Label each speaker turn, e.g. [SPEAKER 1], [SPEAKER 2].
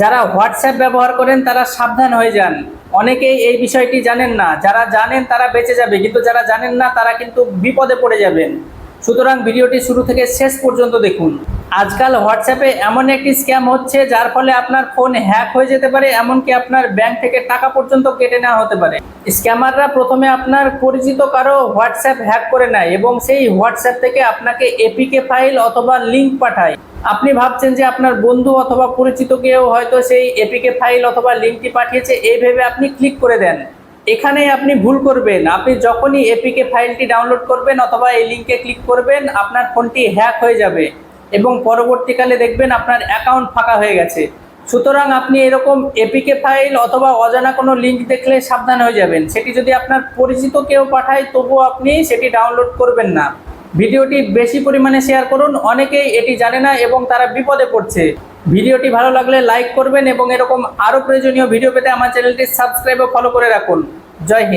[SPEAKER 1] যারা হোয়াটসঅ্যাপ ব্যবহার করেন তারা সাবধান হয়ে যান। অনেকেই এই বিষয়টি জানেন না, যারা জানেন তারা বেঁচে যাবে, কিন্তু যারা জানেন না তারা কিন্তু বিপদে পড়ে যাবেন। সুতরাং ভিডিওটি শুরু থেকে শেষ পর্যন্ত দেখুন। আজকাল হোয়াটসঅ্যাপে এমন একটি স্ক্যাম হচ্ছে যার ফলে আপনার ফোন হ্যাক হয়ে যেতে পারে, এমনকি আপনার ব্যাংক থেকে টাকা পর্যন্ত কেটে নেওয়া হতে পারে। স্ক্যামাররা প্রথমে আপনার পরিচিত কারো হোয়াটসঅ্যাপ হ্যাক করে নেয় এবং সেই হোয়াটসঅ্যাপ থেকে আপনাকে এপিকে ফাইল অথবা লিঙ্ক পাঠায়। আপনি ভাবছেন যে আপনার বন্ধু অথবা পরিচিত কেউ হয়তো সেই এপিকে ফাইল অথবা লিঙ্কটি পাঠিয়েছে, এই ভেবে আপনি ক্লিক করে দেন। এখানেই আপনি ভুল করবেন। আপনি যখনই এপিকে ফাইলটি ডাউনলোড করবেন অথবা এই লিঙ্কে ক্লিক করবেন, আপনার ফোনটি হ্যাক হয়ে যাবে এবং পরবর্তীকালে দেখবেন আপনার অ্যাকাউন্ট ফাঁকা হয়ে গেছে। সুতরাং আপনি এরকম এপিকে ফাইল অথবা অজানা কোনো লিঙ্ক দেখলে সাবধান হয়ে যাবেন। সেটি যদি আপনার পরিচিত কেউ পাঠায় তবুও আপনি সেটি ডাউনলোড করবেন না। ভিডিওটি বেশি পরিমাণে শেয়ার করুন, অনেকেই এটি জানে না এবং তারা বিপদে পড়ছে। ভিডিওটি ভালো লাগলে লাইক করবেন এবং এরকম আরও প্রয়োজনীয় ভিডিও পেতে আমার চ্যানেলটি সাবস্ক্রাইব ও ফলো করে রাখুন। জয় হিন্দ।